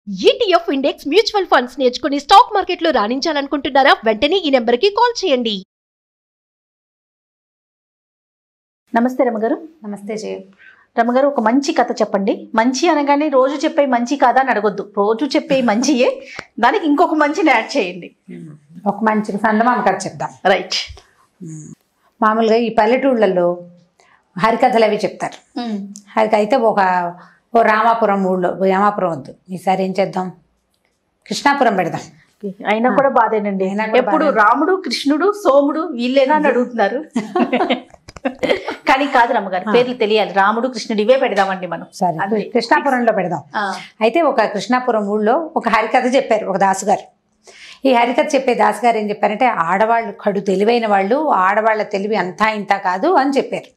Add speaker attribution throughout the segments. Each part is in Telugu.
Speaker 1: ETF ఇండెక్స్ మ్యూచువల్ ఫండ్స్ నేర్చుకుని స్టాక్ మార్కెట్లో రాణించాలనుకుంటున్నారా? వెంటనే ఈ నెంబర్కి కాల్ చేయండి.
Speaker 2: నమస్తే రమగారు.
Speaker 3: నమస్తే జయ.
Speaker 2: రమగారు, ఒక మంచి కథ చెప్పండి. మంచి అనగానే రోజు చెప్పే మంచి కాదా అని అడగొద్దు. రోజు చెప్పే మంచియే, దానికి ఇంకొక మంచిని యాడ్ చేయండి.
Speaker 3: ఒక మంచి సందమామ కథ చెప్దాం.
Speaker 2: రైట్.
Speaker 3: మామూలుగా ఈ పల్లెటూళ్ళల్లో హరికథలు అవి చెప్తారు. అయితే ఓ రామాపురం ఊళ్ళో, రామాపురం వద్దు, ఈసారి ఏం చేద్దాం, కృష్ణాపురం పెడదాం.
Speaker 2: అయినా కూడా బాధేనండి. ఎప్పుడు రాముడు కృష్ణుడు సోముడు వీళ్ళేనా అని అడుగుతున్నారు. కానీ కాదు రమ్మగారు, పేర్లు తెలియాలి. రాముడు కృష్ణుడు ఇవే పెడదామండి మనం.
Speaker 3: సరే, కృష్ణాపురంలో పెడదాం. అయితే ఒక కృష్ణాపురం ఊళ్ళో ఒక హరికథ చెప్పారు ఒక దాసుగారు. ఈ హరికథ చెప్పే దాసుగారు ఏం చెప్పారంటే, ఆడవాళ్ళు కడు తెలివైన వాళ్ళు, ఆడవాళ్ళ తెలివి అంతా ఇంత కాదు అని చెప్పారు.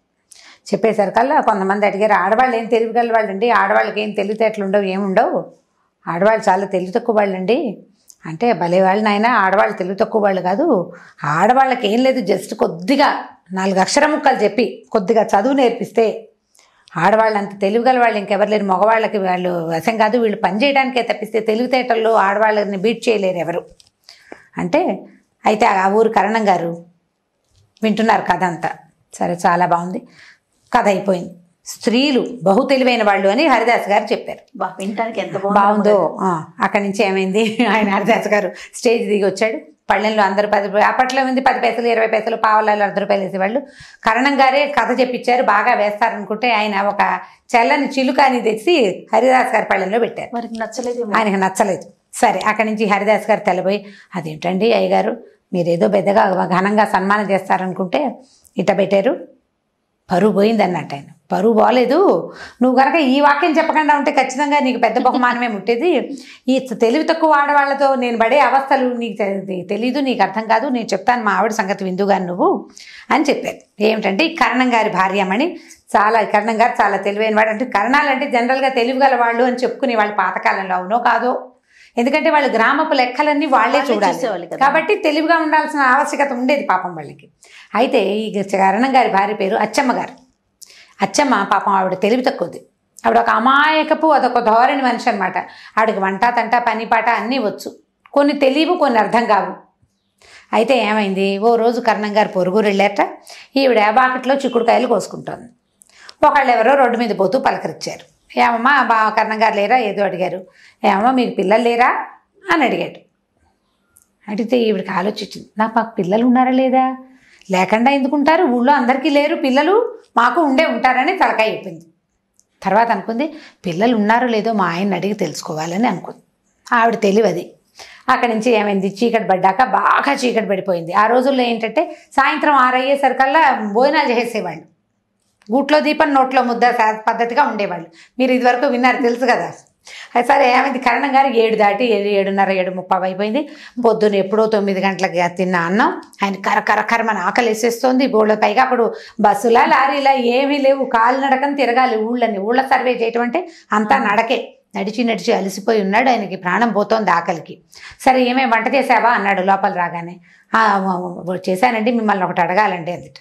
Speaker 3: చెప్పేసరికల్లా కొంతమంది అడిగారు, ఆడవాళ్ళు ఏం తెలివిగల వాళ్ళండి, ఆడవాళ్ళకి ఏం తెలివితేటలు ఉండవు, ఏముండవు, ఆడవాళ్ళు చాలా తెలివి తక్కువ వాళ్ళండి అంటే, భలే వాళ్ళు నాయన, ఆడవాళ్ళు తెలివి తక్కువ వాళ్ళు కాదు, ఆడవాళ్ళకి ఏం లేదు, జస్ట్ కొద్దిగా 4 అక్షర ముక్కలు చెప్పి కొద్దిగా చదువు నేర్పిస్తే ఆడవాళ్ళు అంత తెలివిగల వాళ్ళు ఇంకెవరు లేరు, మగవాళ్ళకి వాళ్ళు వశం కాదు, వీళ్ళు పని చేయడానికే తప్పిస్తే తెలివితేటల్లో ఆడవాళ్ళని బీట్ చేయలేరు ఎవరు అంటే. అయితే ఆ ఊరు కరణం గారు వింటున్నారు కథ అంతా. సరే, చాలా బాగుంది, కథ అయిపోయింది. స్త్రీలు బహు తెలివైన వాళ్ళు అని హరిదాస్ గారు చెప్పారు.
Speaker 2: వినటానికి ఎంత
Speaker 3: బాగుందో. అక్కడి నుంచి ఏమైంది, ఆయన హరిదాస్ గారు స్టేజ్ దిగి వచ్చాడు. పళ్ళెంలో అందరూ 10 అప్పట్లో ఉంది 10 పైసలు 20 పైసలు పావలాలు 10 రూపాయలు వేసేవాళ్ళు. కరణం గారే కథ చెప్పించారు, బాగా వేస్తారనుకుంటే ఆయన ఒక చల్లని చిలుకాని తెచ్చి హరిదాస్ గారి పళ్ళెంలో పెట్టారు.
Speaker 2: వారికి నచ్చలేదు,
Speaker 3: ఆయనకు నచ్చలేదు. సరే, అక్కడి నుంచి హరిదాస్ గారు తెల్లబోయి, అదేంటండి అయ్యగారు, మీరేదో పెద్దగా ఘనంగా సన్మానం చేస్తారనుకుంటే ఇట్ట పెట్టారు, పరువు పోయింది అన్నట్టు. ఆయన పరువు పోలేదు, నువ్వు కనుక ఈ వాక్యం చెప్పకుండా ఉంటే ఖచ్చితంగా నీకు పెద్ద బహుమానమే ముట్టేది. ఈ తెలివి తక్కువ ఆడవాళ్లతో నేను పడే అవస్థలు నీకు తెలీదు, నీకు అర్థం కాదు, నేను చెప్తాను మా ఆవిడ సంగతి విందుగాని నువ్వు అని చెప్పారు. ఏమిటంటే, ఈ కరణం గారి భార్యమని, కరణం గారు చాలా తెలివైన వాడు. అంటే కరణాలు అంటే జనరల్గా తెలివిగల వాళ్ళు అని చెప్పుకునే వాళ్ళు పాతకాలంలో, అవునో కాదో, ఎందుకంటే వాళ్ళు గ్రామపు లెక్కలన్నీ వాళ్లే చూడాలి కాబట్టి తెలివిగా ఉండాల్సిన ఆవశ్యకత ఉండేది పాపం వాళ్ళకి. అయితే ఈ కరణం గారి భార్య పేరు అచ్చమ్మ గారు. అచ్చమ్మ పాపం ఆవిడ తెలివి తక్కువది. ఆవిడ ఒక అమాయకపు, అదొక ధోరణి మనిషి అనమాట. ఆవిడకి వంట తంట పని పాట అన్నీ వచ్చు, కొన్ని తెలియవు, కొన్ని అర్థం కావు. అయితే ఏమైంది, ఓ రోజు కరణం గారు పొరుగురు వెళ్ళారట. ఈవిడ బాకెట్లో చిక్కుడుకాయలు కోసుకుంటోంది. ఒకళ్ళు ఎవరో రోడ్డు మీద పోతూ పలకరించారు. ఏమమ్మా కరణం గారు లేరా, ఏదో అడిగారు. ఏమమ్మా మీకు పిల్లలు లేరా అని అడిగాడు. అడిగితే ఈవిడికి ఆలోచించింది, మాకు పిల్లలు ఉన్నారా లేదా, లేకుండా ఎందుకుంటారు, ఊళ్ళో అందరికీ లేరు పిల్లలు, మాకు ఉంటారని తలకాయ చెప్పింది. తర్వాత అనుకుంది, పిల్లలు ఉన్నారో లేదో మా ఆయన్ని అడిగి తెలుసుకోవాలని అనుకుంది. ఆవిడ తెలివది. అక్కడి నుంచి ఏమైంది, చీకటి పడ్డాక బాగా చీకటి పడిపోయింది. ఆ రోజుల్లో ఏంటంటే సాయంత్రం 6 అయ్యేసరికల్లా భోజనాలు చేసేవాళ్ళు. గూట్లో దీపం నోట్లో ముద్ద పద్ధతిగా ఉండేవాళ్ళు. మీరు ఇదివరకు విన్నారు, తెలుసు కదా. సరే, ఏమైంది, కరణం గారు 7 దాటి 7:30 7:30 అయిపోయింది. పొద్దున్న ఎప్పుడో 9 గంటలకి తిన్న అన్నం ఆయన కరకరకరమని ఆకలి వేసేస్తోంది. బోళ్ళ పైగా అప్పుడు బస్సులా లారీలా ఏమీ లేవు, కాలినడకని తిరగాలి ఊళ్ళ సర్వే చేయటం అంటే అంతా నడకే. నడిచి అలసిపోయి ఉన్నాడు, ఆయనకి ప్రాణం పోతోంది ఆకలికి. సరే, ఏమేమి వంట చేసావా అన్నాడు లోపల రాగానే. చేశానండి, మిమ్మల్ని ఒకటి అడగాలండి అందుట.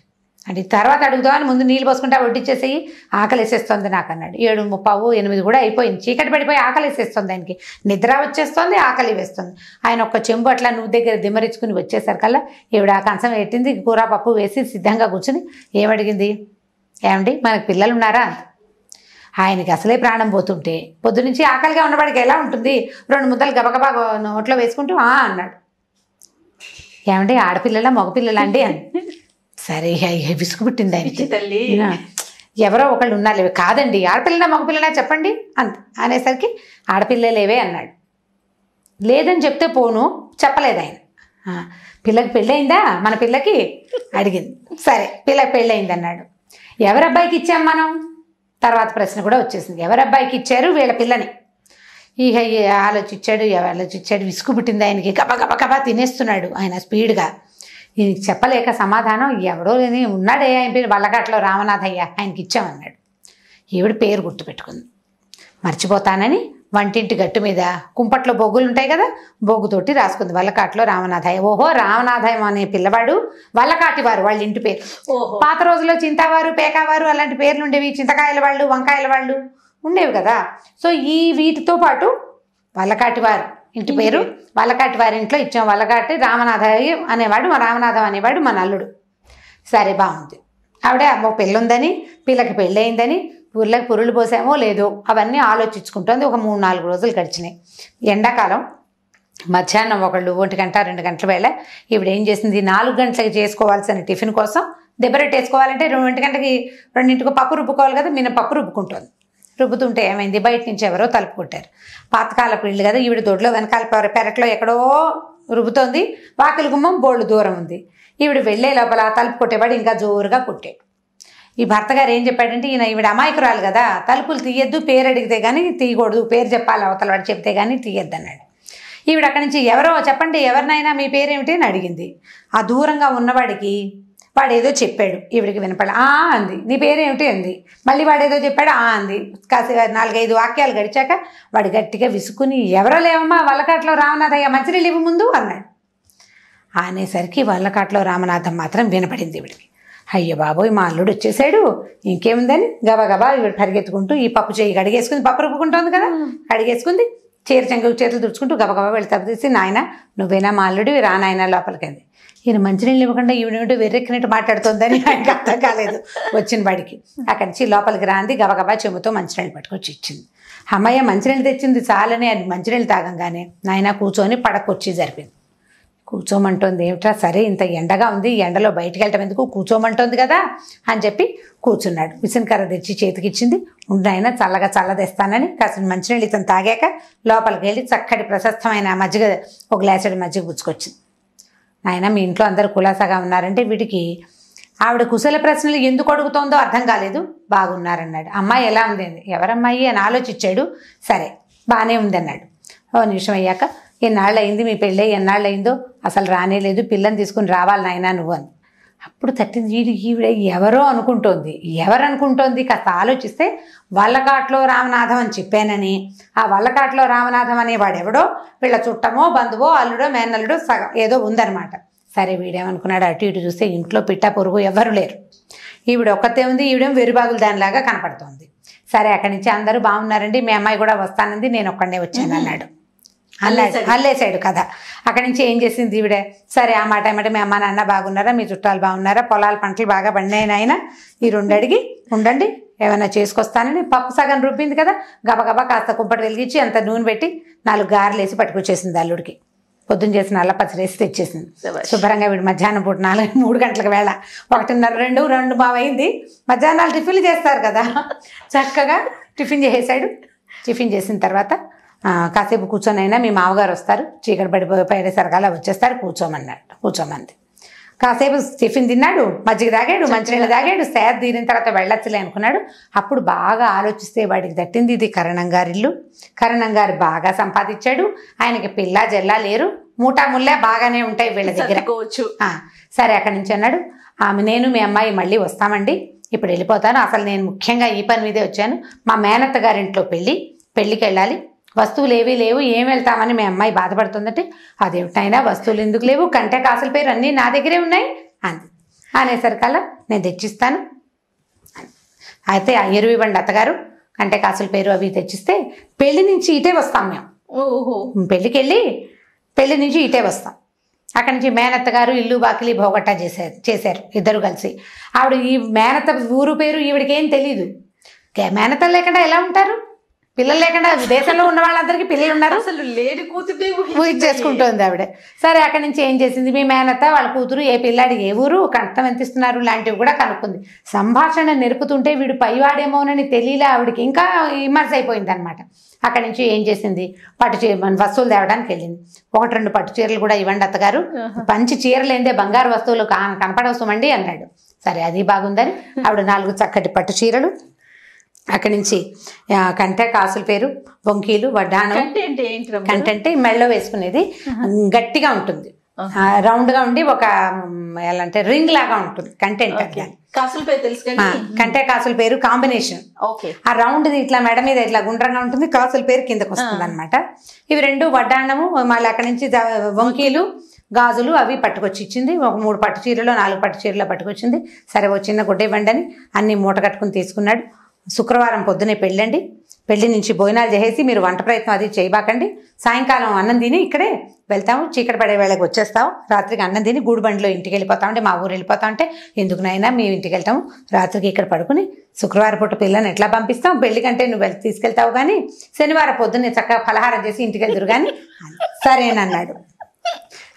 Speaker 3: అంటే తర్వాత అడుగుదామని ముందు నీళ్ళు పోసుకుంటే వడ్డిచ్చేసేయి, ఆకలి వేసేస్తుంది నాకు అన్నాడు. 7:30 8 కూడా అయిపోయింది, చీకటి పడిపోయి ఆకలి వేసేస్తుంది ఆయనకి, నిద్ర వచ్చేస్తుంది, ఆకలి వేస్తుంది. ఆయన ఒక చెంబు అట్లా నువ్వు దగ్గర దిమ్మరించుకుని వచ్చేసరికల్లా ఈవిడ కంచం పెట్టింది, కూర పప్పు వేసి సిద్ధంగా కూర్చుని ఏమడిగింది, ఏమండి మనకు పిల్లలు ఉన్నారా అంత. ఆయనకి అసలే ప్రాణం పోతుంటే పొద్దునుంచి ఆకలిగా ఉన్నవాడికి ఎలా ఉంటుంది, 2 ముద్దలు గబగబా నోట్లో వేసుకుంటూ అన్నాడు. ఏమండి ఆడపిల్లలా మగపిల్లలా అండి అని. సరే, విసుగు పుట్టింది ఆయనకి.
Speaker 2: తల్లి,
Speaker 3: ఎవరో ఒకళ్ళు ఉన్నారు, కాదండి ఆడపిల్లనా మగపిల్లనా చెప్పండి అనేసరికి ఆడపిల్లలేవే అన్నాడు. లేదని చెప్తే పోను, చెప్పలేదు ఆయన. పిల్లకి పెళ్ళయిందా మన పిల్లకి అడిగింది. సరే, పిల్లకి పెళ్ళయింది అన్నాడు. ఎవరబ్బాయికి ఇచ్చాం మనం, తర్వాత ప్రశ్న కూడా వచ్చేసింది, ఎవరబ్బాయికి ఇచ్చారు వీళ్ళ పిల్లని. ఇక ఆలోచించాడు, విసుగు పుట్టింది ఆయనకి. గబగబా తినేస్తున్నాడు ఆయన స్పీడ్గా. ఈయనకి చెప్పలేక సమాధానం, ఎవడో లేని ఉన్నాడే ఆయన పేరు వల్లకాట్లో రామనాథయ్య, ఆయనకి ఇచ్చామన్నాడు. ఈవిడ పేరు గుర్తుపెట్టుకుంది. మర్చిపోతానని వంటింటి గట్టు మీద కుంపట్లో బొగ్గులు ఉంటాయి కదా, బొగ్గుతోటి రాసుకుంది వల్లకాట్లో రామనాథయ్య. ఓహో, రామనాథయ్య అనే పిల్లవాడు వల్లకాటివారు వాళ్ళ ఇంటి పేరు. పాత రోజుల్లో చింతావారు, పేకావారు అలాంటి పేర్లు ఉండేవి, చింతకాయల వాళ్ళు, వంకాయల వాళ్ళు ఉండేవి కదా. సో ఈ వీటితో పాటు వల్లకాటి వారు ఇంటి పేరు వల్లకాటి వారి ఇంట్లో ఇచ్చాం. వల్లకాటి రామనాథయ్య అనేవాడు, మా రామనాథం అనేవాడు మన అల్లుడు. సరే బాగుంది. ఆవిడ ఒక పిల్లుందని, పిల్లకి పెళ్ళయిందని, ఊర్లోకి పురులు పోసామో లేదో అవన్నీ ఆలోచించుకుంటుంది. ఒక 3-4 రోజులు గడిచినాయి. ఎండాకాలం మధ్యాహ్నం 1 గంట 2 గంటల వేళ ఈవిడ ఏం చేసింది, 4 గంటలకి చేసుకోవాల్సిన టిఫిన్ కోసం దెబ్బరొట్టి వేసుకోవాలంటే 2 గంటకి 2ంటికి పప్పు రుబ్బుకోవాలి కదా, మినపప్పు రుబ్బుకుంటుంది. రుబ్బుతుంటే ఏమైంది, బయట నుంచి ఎవరో తలుపు కొట్టారు. పాతకాలపు ఇళ్ళు కదా, ఈవిడ దొడ్లో వెనకాల పెరట్లో ఎక్కడో రుబ్బుతోంది. వాకిలి గుమ్మం బోళ్ళు దూరం ఉంది. ఈవిడ వెళ్ళే లోపల తలుపు కొట్టేవాడు ఇంకా జోరుగా కొట్టాడు. ఈ భర్త గారు ఏం చెప్పాడంటే, ఈవిడ అమాయకురాలు కదా, తలుపులు తీయద్దు, పేరు అడిగితే కానీ తీయకూడదు, పేరు చెప్పాలి, అవతల వాడు చెప్తే కానీ తీయద్దు అన్నాడు. ఈవిడ అక్కడి నుంచి ఎవరో చెప్పండి, ఎవరినైనా మీ పేరేమిటి అని అడిగింది. ఆ దూరంగా ఉన్నవాడికి వాడు ఏదో చెప్పాడు, ఈవిడికి వినపడ అంది. నీ పేరేమిటి అంది. మళ్ళీ వాడేదో చెప్పాడు, అంది. కాసి 4-5 వాక్యాలు గడిచాక వాడు గట్టిగా విసుకుని, ఎవరో లేవమ్మా, వల్లకాట్లో రామనాథయ్య మంచినీళ్ళు ఇవ్వు ముందు అన్నాడు. అనేసరికి వల్లకాట్లో రామనాథం మాత్రం వినపడింది ఈవిడికి. అయ్యో బాబోయ్, మా అల్లుడు వచ్చేసాడు, ఇంకేముందని గబగబా ఈవిడ పరిగెత్తుకుంటూ ఈ పప్పు చేయి కడిగేసుకుంది. పప్పు రుబ్బుకుంటుంది కదా, కడిగేసుకుంది. చేతులు తుడుచుకుంటూ గబగబా వెళ్ళి తప్పు తీసి, నాయన నువ్వేనా మా అల్లుడివి, రా నాయన లోపలికింది. ఈయన మంచినీళ్ళు ఇవ్వకుండా ఈవిడేమిటో వెర్రెక్కినట్టు మాట్లాడుతుందని ఆయనకు అర్థం కాలేదు. వచ్చిన వాడికి అక్కడి నుంచి లోపలికి రాంది. గబగబా చెంబుతో మంచినీళ్ళు పట్టుకొచ్చి ఇచ్చింది. అమ్మయ్య మంచినీళ్ళు తెచ్చింది చాలని అది మంచినీళ్ళు తాగంగానే నాయన కూర్చొని పడకొచ్చి జరిపింది. కూర్చోమంటోంది. ఏమిట్రా, సరే ఇంత ఎండగా ఉంది, ఎండలో బయటికి వెళ్ళటం ఎందుకు, కూర్చోమంటోంది కదా అని చెప్పి కూర్చున్నాడు. విసినకర్ర తెచ్చి చేతికి ఇచ్చింది. ఉండినైనా చల్లగా చల్లదేస్తానని కాసిన మంచినీళ్ళు ఇతను తాగాక లోపలికి వెళ్ళి చక్కటి ప్రశస్తమైన మజ్జిగ, ఒక గ్లాసుడి మజ్జిగ పుచ్చుకొచ్చింది. నాయన మీ ఇంట్లో అందరూ కులాసాగా ఉన్నారంటే, వీటికి ఆవిడ కుశల ప్రశ్నలు ఎందుకు అడుగుతోందో అర్థం కాలేదు. బాగున్నారన్నాడు. అమ్మాయి ఎలా ఉంది అంది. ఎవరమ్మాయి అని ఆలోచించాడు. సరే బాగానే ఉంది అన్నాడు. ఓ నిమిషం అయ్యాక, ఎన్నాళ్ళు అయింది మీ పెళ్ళి, ఎన్నాళ్ళు అయిందో, అసలు రానేలేదు, పిల్లని తీసుకుని రావాలి నాయన నువ్వు అని. అప్పుడు తట్టింది. ఈవిడ ఎవరో అనుకుంటోంది. ఎవరనుకుంటోంది కాస్త ఆలోచిస్తే, వల్లకాట్లో రామనాథం అని చెప్పానని, ఆ వల్లకాట్లో రామనాథం అనేవాడు ఎవడో వీళ్ళ చుట్టమో బంధువో అల్లుడో మేనల్లుడో సగం ఏదో ఉందన్నమాట. సరే వీడేమనుకున్నాడు, అటు ఇటు చూస్తే ఇంట్లో పిట్ట పొరుగు ఎవ్వరు లేరు. ఈవిడ ఒక్కతే ఉంది. ఈవిడేం వెరుబాగులు దానిలాగా కనపడుతోంది. సరే అక్కడి నుంచి అందరూ బాగున్నారండి, మీ అమ్మాయి కూడా వస్తానంది, నేను ఒక్కడే వచ్చాను అన్నాడు. అల్లేసాడు కదా. అక్కడి నుంచి ఏం చేసింది ఈవిడ, సరే ఆ మాట ఏమంటే మీ అమ్మ నాన్న బాగున్నారా, మీ చుట్టాలు బాగున్నారా, పొలాల పంటలు బాగా పండినాయి ఆయన, ఈ 2 అడిగి ఉండండి ఏమైనా చేసుకొస్తానని పప్పు సగం రుబ్బింది కదా, గబగబా కాస్త కుంపటి వెలిగించి అంత నూనె పెట్టి 4 గారెలు వేసి పట్టుకొచ్చేసింది అల్లుడికి. పొద్దున్న చేసిన అల్ల పచ్చరేసి తెచ్చేసింది. శుభ్రంగా వీడు మధ్యాహ్నం పూట 3 గంటలకు వేళ 1:30 2 బాగా అయింది. మధ్యాహ్నాలు టిఫిన్లు చేస్తారు కదా, చక్కగా టిఫిన్ చేసేసాడు. టిఫిన్ చేసిన తర్వాత కాసేపు కూర్చొనైనా మీ మామగారు వస్తారు, చీకటి పడిపోయేసరికి అలా వచ్చేస్తారు, కూర్చోమంది. కాసేపు టిఫిన్ తిన్నాడు, మజ్జిగ తాగాడు, మంచినీళ్ళు తాగాడు. సేద తీరిన తర్వాత వెళ్ళొచ్చులే అనుకున్నాడు. అప్పుడు బాగా ఆలోచిస్తే వాడికి తట్టింది, ఇది కరణం గారి ఇల్లు, కరణం గారు బాగా సంపాదించాడు, ఆయనకి పిల్ల జల్లా లేరు, మూటా ముల్లా బాగానే ఉంటాయి వీళ్ళ దగ్గర. సరే అక్కడి నుంచి అన్నాడు, నేను మీ అమ్మాయి మళ్ళీ వస్తామండి, ఇప్పుడు వెళ్ళిపోతాను, అసలు నేను ముఖ్యంగా ఈ పని మీదే వచ్చాను, మా మేనత్త గారింట్లో పెళ్ళికి వెళ్ళాలి, వస్తువులు ఏవీ లేవు, ఏం వెళ్తామని మీ అమ్మాయి బాధపడుతుందంటే, అదేమిటైనా వస్తువులు ఎందుకు లేవు, కంటే కాసుల పేరు అన్నీ నా దగ్గరే ఉన్నాయి అంది. అనేసరికల్లా నేను తెచ్చిస్తాను. అయితే ఆ ఎరువు ఇవ్వండి అత్తగారు, కంటే కాసుల పేరు అవి తెచ్చిస్తే పెళ్లి నుంచి ఇటే వస్తాం మేము. పెళ్ళికి వెళ్ళి పెళ్లి నుంచి ఇటే వస్తాం. అక్కడి నుంచి మేనత్త గారు ఇల్లు బాకిలి భోగట్టా చేశారు ఇద్దరు కలిసి. ఆవిడ ఈ మేనత్త ఊరు పేరు ఈవిడికి ఏం తెలీదు. మేనత్త లేకుండా ఎలా ఉంటారు, పిల్లలు లేకుండా దేశంలో ఉన్న వాళ్ళందరికీ పిల్లలు ఉన్నారు,
Speaker 2: అసలు లేని కూతురు
Speaker 3: చేసుకుంటోంది ఆవిడ. సరే అక్కడి నుంచి ఏం చేసింది, మీ మేనత్త వాళ్ళ కూతురు ఏ పిల్లాడి ఏ ఊరు కంఠం ఎంత ఇస్తున్నారు లాంటివి కూడా కనుక్కుంది. సంభాషణ నెరుపుతుంటే వీడు పైవాడేమోనని తెలియలే ఆవిడకి, ఇంకా ఇమర్స్ అయిపోయింది అనమాట. అక్కడి నుంచి ఏం చేసింది, వస్తువులు తేవడానికి వెళ్ళింది. 1-2 పట్టు చీరలు కూడా ఇవ్వండి అత్తగారు, పంచి చీరలేందే బంగారు వస్తువులు కనపడవసమండి అన్నాడు. సరే అది బాగుందని ఆవిడ 4 చక్కటి పట్టు చీరలు, అక్కడి నుంచి కంటే కాసుల పేరు, వంకీలు, వడ్డాణం. కంటే అంటే మెళ్ళో వేసుకునేది, గట్టిగా ఉంటుంది, రౌండ్గా ఉండి ఒక ఎలా అంటే రింగ్ లాగా ఉంటుంది కంటెంట్.
Speaker 2: కాసుల పేరు తెలుసు,
Speaker 3: కంటే కాసుల పేరు కాంబినేషన్. ఆ రౌండ్ ఇట్లా మెడ మీద ఇట్లా గుండ్రంగా ఉంటుంది, కాసుల పేరు కిందకు వస్తుంది అనమాట. ఇవి 2 వడ్డాణము, మళ్ళీ అక్కడి నుంచి వంకీలు, గాజులు అవి పట్టుకొచ్చి ఇచ్చింది. ఒక 3 పట్టు చీరలు 4 పట్టు చీరలు పట్టుకొచ్చింది. సరే ఓ చిన్న గుడ్డ ఇవ్వండి అని అన్ని మూట కట్టుకుని తీసుకున్నాడు. శుక్రవారం పొద్దునే పెళ్ళండి, పెళ్లి నుంచి భోజనాలు చేసేసి మీరు వంట ప్రయత్నం అది చేయబాకండి, సాయంకాలం అన్నం తిని ఇక్కడే వెళ్తాము, చీకటి పడే వేళకి వచ్చేస్తాము, రాత్రికి అన్నం తిని గూడుబండిలో ఇంటికి వెళ్ళిపోతామంటే మా ఊరు వెళ్ళిపోతామంటే ఎందుకునైనా మేము ఇంటికి వెళ్తాము, రాత్రికి ఇక్కడ పడుకుని శుక్రవారం పూట పిల్లని ఎట్లా పంపిస్తాం, పెళ్లి కంటే నువ్వు తీసుకెళ్తావు కానీ శనివారం పొద్దున్నే చక్కగా ఫలహారం చేసి ఇంటికి వెళ్తురు కానీ సరేనన్నాడు.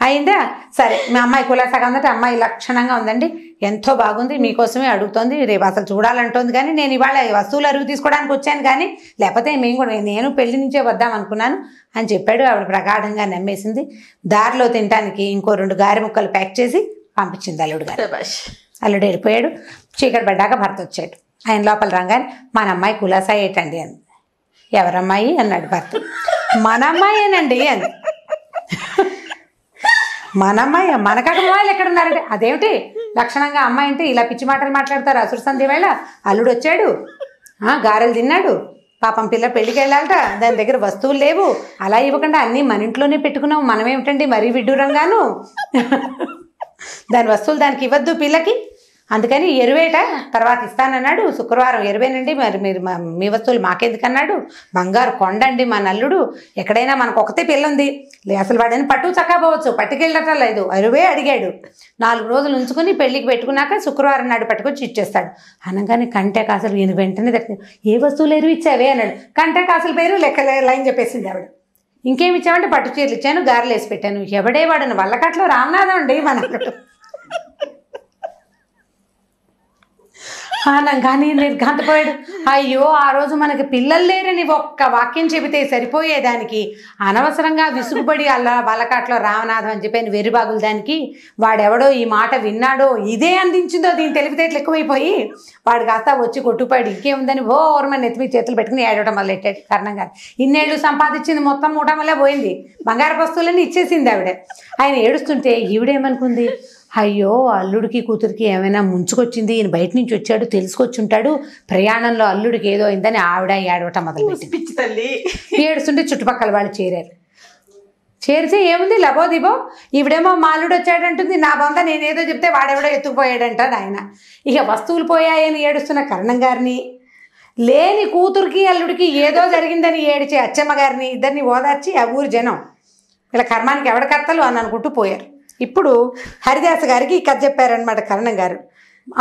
Speaker 3: అయిందా? సరే మా అమ్మాయి కులాసాగా ఉందంటే అమ్మాయి లక్షణంగా ఉందండి, ఎంతో బాగుంది, మీకోసమే అడుగుతోంది, రేపు అసలు చూడాలంటోంది, కానీ నేను ఇవాళ వస్తువులు అరుగు తీసుకోవడానికి వచ్చాను కానీ లేకపోతే మేము కూడా నేను పెళ్లి నుంచే వద్దాం అనుకున్నాను అని చెప్పాడు. ఆవిడ ప్రగాఢంగా నమ్మేసింది. దారిలో తినడానికి ఇంకో 2 గారె ముక్కలు ప్యాక్ చేసి పంపించింది అల్లుడు గారు. అల్లుడు వెళ్ళిపోయాడు. చీకటి పడ్డాక భర్త వచ్చాడు. ఆయన లోపల రాగానే మన అమ్మాయి కులాసా ఏటండి అని. ఎవరమ్మాయి అన్నాడు భర్త. మన అమ్మాయేనండి అని. మన అమ్మాయి, మనకక అమ్మాయిలు ఎక్కడ ఉన్నారంటే అదేమిటి లక్షణంగా అమ్మాయి అంటే ఇలా పిచ్చి మాటలు మాట్లాడతారు. అసురు సంధ్య వేళ అల్లుడు వచ్చాడు, గారెలు తిన్నాడు, పాపం పిల్ల పెళ్ళికి వెళ్ళాలట, దాని దగ్గర వస్తువులు లేవు, అలా ఇవ్వకుండా అన్నీ మన ఇంట్లోనే పెట్టుకున్నాం, మనమేమిటండి మరీ విడ్డూరంగాను, దాని వస్తువులు దానికి ఇవ్వద్దు పిల్లకి, అందుకని ఎరువేట తర్వాత ఇస్తానన్నాడు. శుక్రవారం ఎరువేనండి, మరి మీరు మీ వస్తువులు మాకెందుకన్నాడు, బంగారు కొండండి మా నల్లుడు, ఎక్కడైనా మనకు ఒకతే పిల్ల ఉంది, అసలు వాడని పట్టు చక్కపోవచ్చు, పట్టుకెళ్ళటం లేదు, ఎరువే అడిగాడు. 4 రోజులు ఉంచుకుని పెళ్ళికి పెట్టుకున్నాక శుక్రవారం నాడు పట్టుకొచ్చి ఇచ్చేస్తాడు. అనగానే కంటే కాసులు ఈయన వెంటనే ఏ వస్తువులు ఎరువు ఇచ్చావే అన్నాడు. కంటే కాసుల పేరు లెక్క లైన్ చెప్పేసింది ఆవిడ. ఇంకేమి ఇచ్చామంటే పట్టు చీరలు ఇచ్చాను, గారెలు వేసి పెట్టాను. ఎవడే వాడను వల్లకట్లో రామనాథం అండి మనకు. కానీ నిర్ఘాంతపోయాడు. అయ్యో ఆ రోజు మనకి పిల్లలు లేరని ఒక్క వాక్యం చెబితే సరిపోయేదానికి అనవసరంగా విసుగుపడి అలా వలకాట్లో రామనాథం అని చెప్పాను వెరిబాగులు దానికి. వాడెవడో ఈ మాట విన్నాడో ఇదే అందించిందో దీని తెలివితేటలు ఎక్కువైపోయి వాడు కాస్త వచ్చి కొట్టుపోయాడు. ఇంకేముందని ఓర్మని నెత్తిమీ చేతులు పెట్టుకుని ఏడవటం మొదలెట్టాడు కర్ణం గారు. ఇన్నేళ్ళు సంపాదించింది మొత్తం మూట వల్ల పోయింది, బంగారు వస్తువులన్నీ ఇచ్చేసింది ఆవిడ. ఆయన ఏడుస్తుంటే ఈవిడేమనుకుంది, అయ్యో అల్లుడికి కూతురికి ఏమైనా ముంచుకొచ్చింది, ఈయన బయట నుంచి వచ్చాడు తెలుసుకొచ్చి ఉంటాడు, ప్రయాణంలో అల్లుడికి ఏదో అయిందని ఆవిడ ఏడవటం మొదలుపెట్టింది. పిచ్చి తల్లి ఏడుస్తుంటే చుట్టుపక్కల వాళ్ళు చేరారు. చేరితే ఏముంది లబో దిబో, ఈవిడేమో మా అల్లుడు వచ్చాడంటుంది, నా బొంద నేనేదో చెప్తే వాడెవడో ఎత్తుకుపోయాడంటాడు ఆయన. ఇక వస్తువులు పోయాయని ఏడుస్తున్న కర్ణం గారిని, లేని కూతురికి అల్లుడికి ఏదో జరిగిందని ఏడిచే అచ్చమ్మ గారిని ఇద్దరిని ఓదార్చి ఆ ఊరి జనం ఇలా కర్మానికి ఎవడ కర్తలు అని అనుకుంటూ పోయారు. ఇప్పుడు హరిదాస్ గారికి ఈ కథ చెప్పారనమాట కర్ణం గారు.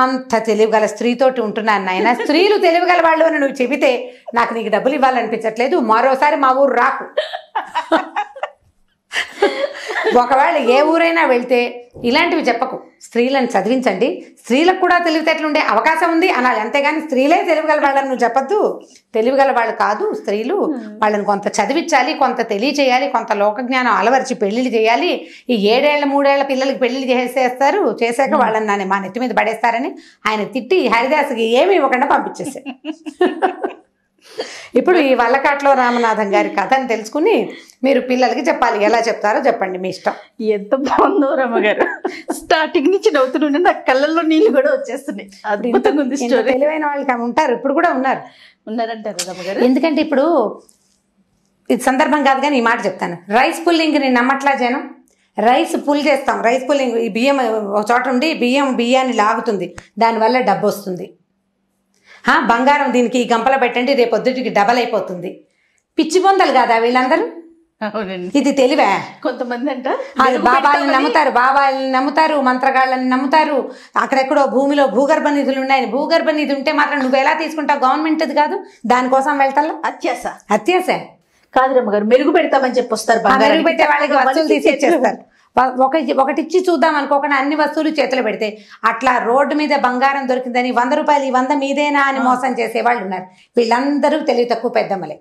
Speaker 3: అంత తెలివిగల స్త్రీతోటి ఉంటున్నాను నాయన, స్త్రీలు తెలివిగల వాళ్ళు అని నువ్వు చెబితే నాకు నీకు డబ్బులు ఇవ్వాలనిపించట్లేదు, మరోసారి మా ఊరు రాకు. ఒకవేళ ఏ ఊరైనా వెళ్తే ఇలాంటివి చెప్పకు, స్త్రీలను చదివించండి, స్త్రీలకు కూడా తెలివితేటలు ఉండే అవకాశం ఉంది అనాలి, అంతేగాని స్త్రీలే తెలివిగల వాళ్ళని నువ్వు చెప్పద్దు. తెలివిగల వాళ్ళు కాదు స్త్రీలు, వాళ్ళని కొంత చదివించాలి, కొంత తెలియచేయాలి, కొంత లోకజ్ఞానం అలవరిచి పెళ్ళిళ్ళు చేయాలి. ఈ 7 ఏళ్ల 3 ఏళ్ల పిల్లలకి పెళ్ళిళ్ళు చేశాక వాళ్ళని మా నెత్తి మీద పడేస్తారని ఆయన తిట్టి హరిదాస్కి ఏమి ఇవ్వకుండా పంపించేశారు. ఇప్పుడు ఈ వల్లకాట్లో రామనాథం గారి కథని తెలుసుకుని మీరు పిల్లలకి చెప్పాలి. ఎలా చెప్తారో చెప్పండి, మీ ఇష్టం.
Speaker 2: ఎంత బాగుందో రమ్మగారు, స్టార్టింగ్ నుంచి నవ్వుతుండే నాకు కళ్ళల్లో నీళ్ళు కూడా వచ్చేస్తున్నాయి. అద్భుతంగా ఉంది స్టోరీ.
Speaker 3: తెలివైన వాళ్ళకి ఉంటారు, ఇప్పుడు కూడా
Speaker 2: ఉన్నారంటారు రమ్మగారు.
Speaker 3: ఎందుకంటే ఇప్పుడు ఇది సందర్భం కాదు కానీ ఈ మాట చెప్తాను. రైస్ పుల్లింగ్ని నమ్మట్లా జనం. రైస్ పుల్ చేస్తాం, రైస్ పుల్లింగ్, ఈ బియ్యం ఒక చోట ఉండి బియ్యాన్ని లాగుతుంది, దానివల్ల డబ్బు వస్తుంది. బంగారం దీనికి గంపల పెట్టండి రేపొద్దుటికి డబల్ అయిపోతుంది. పిచ్చి బొందలు కాదా వీళ్ళందరూ? ఇది తెలివే?
Speaker 2: కొంతమంది అంట
Speaker 3: అది బాబాలని నమ్ముతారు, మంత్రగాళ్ళని నమ్ముతారు. అక్కడెక్కడో భూమిలో భూగర్భ నిధులు ఉన్నాయని, భూగర్భ నిధి ఉంటే మాత్రం నువ్వు ఎలా తీసుకుంటావు, గవర్నమెంట్ అది కాదు, దానికోసం వెళ్తాను. అత్యాస
Speaker 2: కాదు రమ్మగారు, మెరుగు పెడతామని చెప్పి వస్తారు,
Speaker 3: మెరుగు పెట్టే వాళ్ళకి వస్తువులు తీసి ఇచ్చేస్తారు. ఒకటి ఇచ్చి చూద్దాం అనుకోకుండా అన్ని వస్తువులు చేతులు పెడితే అట్లా రోడ్డు మీద బంగారం దొరికిందని 100 రూపాయలు 100 మీదేనా అని మోసం చేసేవాళ్ళు ఉన్నారు. వీళ్ళందరూ తెలివి తక్కువ పెద్దమ్మలే.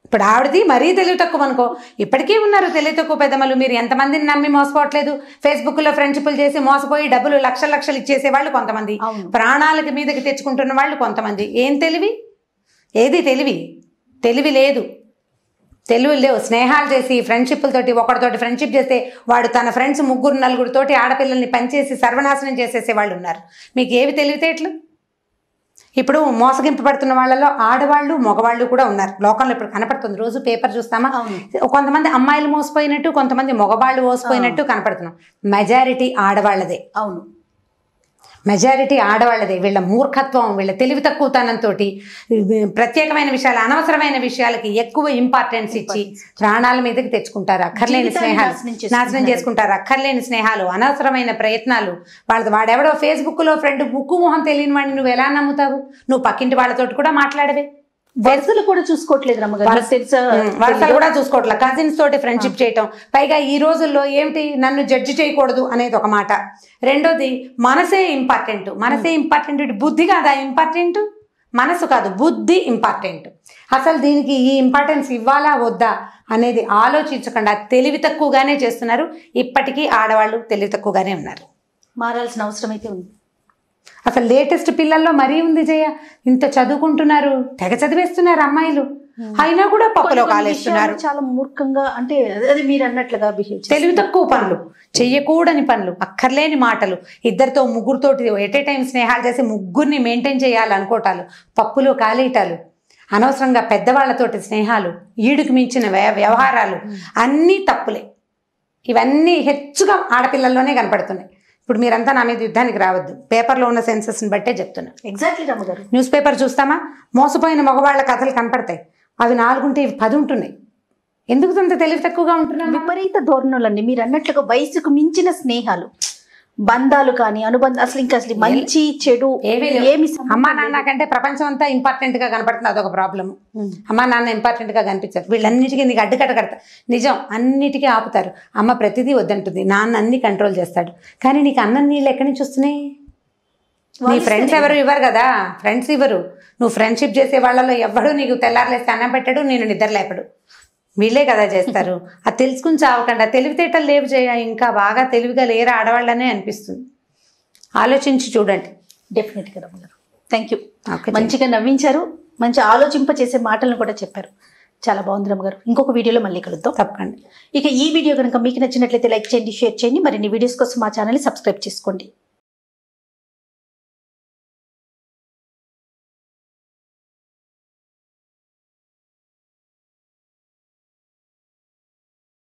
Speaker 3: ఇప్పుడు ఆవిడది మరీ తెలివి తక్కువ అనుకో, ఇప్పటికీ ఉన్నారు తెలివి తక్కువ పెద్దమ్మలు. మీరు ఎంతమందిని నమ్మి మోసపోవట్లేదు? ఫేస్బుక్లో ఫ్రెండ్షిప్లు చేసి మోసపోయి డబ్బులు లక్షలు ఇచ్చేసేవాళ్ళు కొంతమంది, ప్రాణాలకి మీదకి తెచ్చుకుంటున్న వాళ్ళు కొంతమంది. ఏం తెలివి? ఏది తెలివి లేదు. తెలివి లేవు. స్నేహాలు చేసి ఫ్రెండ్షిప్లతోటి ఒకటితోటి ఫ్రెండ్షిప్ చేస్తే వాడు తన ఫ్రెండ్స్ 3 4 ఆడపిల్లల్ని పనిచేసి సర్వనాశనం చేసేసే వాళ్ళు ఉన్నారు. మీకు ఏవి తెలివితేటలు? ఇప్పుడు మోసగింపబడుతున్న వాళ్ళలో ఆడవాళ్ళు మగవాళ్ళు కూడా ఉన్నారు లోకంలో. ఇప్పుడు కనపడుతుంది, రోజు పేపర్ చూస్తామా, కొంతమంది అమ్మాయిలు మోసపోయినట్టు, కొంతమంది మగవాళ్ళు మోసపోయినట్టు కనపడుతున్నాం. మెజారిటీ ఆడవాళ్ళదే.
Speaker 2: అవును,
Speaker 3: మెజారిటీ ఆడవాళ్ళదే. వీళ్ళ మూర్ఖత్వం, వీళ్ళ తెలివి తక్కువతనంతో ప్రత్యేకమైన విషయాలు, అనవసరమైన విషయాలకి ఎక్కువ ఇంపార్టెన్స్ ఇచ్చి ప్రాణాల మీదకి తెచ్చుకుంటారు. అక్కర్లేని స్నేహాలు నాశనం చేసుకుంటారు. అక్కర్లేని స్నేహాలు, అనవసరమైన ప్రయత్నాలు. వాడెవడో ఫేస్బుక్లో ఫ్రెండ్ బుక్కు మొహం తెలియని వాడిని నువ్వు ఎలా నమ్ముతావు? నువ్వు పక్కింటి వాళ్ళతోటి కూడా మాట్లాడవే.
Speaker 2: వరుసలు కూడా చూసుకోవట్లేదు రమ్మగారు,
Speaker 3: వరుసలు కూడా చూసుకోవట్లేదు. కజిన్స్ తోటి ఫ్రెండ్షిప్ చేయటం. పైగా ఈ రోజుల్లో ఏమిటి, నన్ను జడ్జి చేయకూడదు అనేది ఒక మాట. రెండోది మనసే ఇంపార్టెంట్. మనసే ఇంపార్టెంట్. బుద్ధి కాదా ఇంపార్టెంట్? మనసు కాదు, బుద్ధి ఇంపార్టెంట్. అసలు దీనికి ఈ ఇంపార్టెన్స్ ఇవ్వాలా వద్దా అనేది ఆలోచించకుండా తెలివి తక్కువగానే చేస్తున్నారు. ఇప్పటికీ ఆడవాళ్ళు తెలివి తక్కువగానే ఉన్నారు.
Speaker 2: మారాల్సిన అవసరం అయితే ఉంది.
Speaker 3: అసలు లేటెస్ట్ పిల్లల్లో మరీ ఉంది జయ. ఇంత చదువుకుంటున్నారు, తెగ చదివేస్తున్నారు అమ్మాయిలు, అయినా కూడా పప్పులో కాలేస్తున్నారు.
Speaker 2: చాలా మూర్ఖంగా, అంటే అది మీరు అన్నట్లుగా బిహేవ్,
Speaker 3: తెలివి తక్కువ పనులు, చెయ్యకూడని పనులు, అక్కర్లేని మాటలు, ఇద్దరితో ముగ్గురుతోటి ఎట్ ఏ టైం స్నేహాలు చేసి ముగ్గురిని మెయింటైన్ చేయాలనుకోవటాలు, పప్పులో కాలేయటాలు, అనవసరంగా పెద్దవాళ్లతోటి స్నేహాలు, ఈడుకు మించిన వ్యవహారాలు, అన్నీ తప్పులే. ఇవన్నీ హెచ్చుగా ఆడపిల్లల్లోనే కనపడుతున్నాయి. ఇప్పుడు మీరంతా నా మీద యుద్ధానికి రావద్దు, పేపర్లో ఉన్న సెన్సెస్ని బట్టే చెప్తున్నా.
Speaker 2: ఎగ్జాక్ట్లీ రమ్మగారు.
Speaker 3: న్యూస్ పేపర్ చూస్తామా, మోసపోయిన మగవాళ్ళ కథలు కనపడతాయి. అవి 4 ఉంటే 10 ఉంటున్నాయి. ఎందుకు అంత తెలివి తక్కువగా ఉంటున్నాను?
Speaker 2: విపరీత ధోరణులండి. మీరు అన్నట్లుగా వయసుకు మించిన స్నేహాలు, బంధాలు కానీ అనుబంధాలు, అసలు ఇంకా అసలు మంచి చెడు ఏమి.
Speaker 3: అమ్మా నాన్న కంటే ప్రపంచం అంతా ఇంపార్టెంట్ గా కనపడుతుంది. అదొక ప్రాబ్లమ్. అమ్మా నాన్న ఇంపార్టెంట్ గా కనిపించారు. వీళ్ళన్నిటికీ నీకు అడ్డుకట్ట కడతా, నిజం, అన్నిటికీ ఆపుతారు. అమ్మ ప్రతిదీ వద్దంటుంది, నాన్న అన్ని కంట్రోల్ చేస్తాడు. కానీ నీకు అన్నం నీళ్ళు ఎక్కడి నుంచి వస్తున్నాయి? నీ ఫ్రెండ్స్ ఎవరు ఇవ్వరు కదా, ఫ్రెండ్స్ ఇవ్వరు. నువ్వు ఫ్రెండ్షిప్ చేసే వాళ్ళలో ఎవడు నీకు తెల్లారలేస్తే అన్నం పెట్టాడు, నేను నిద్ర లేపడు. వీళ్ళే కదా చేస్తారు. అది తెలుసుకుని చావకుండా. తెలివితేటలు లేవు చేయ, ఇంకా బాగా తెలివిగా లేరు ఆడవాళ్ళనే అనిపిస్తుంది. ఆలోచించి చూడండి.
Speaker 2: డెఫినెట్గా రమ్మగారు. Thank you. మంచిగా నవ్వించారు, మంచి ఆలోచింప చేసే మాటలను కూడా చెప్పారు. చాలా బాగుంది రమ్మగారు. ఇంకొక వీడియోలో మళ్ళీ కలుద్దాం.
Speaker 3: తప్పకండి.
Speaker 2: ఇక ఈ వీడియో కనుక మీకు నచ్చినట్లయితే లైక్ చేయండి, షేర్ చేయండి. మరిన్ని వీడియోస్ కోసం మా ఛానల్ని సబ్స్క్రైబ్ చేసుకోండి.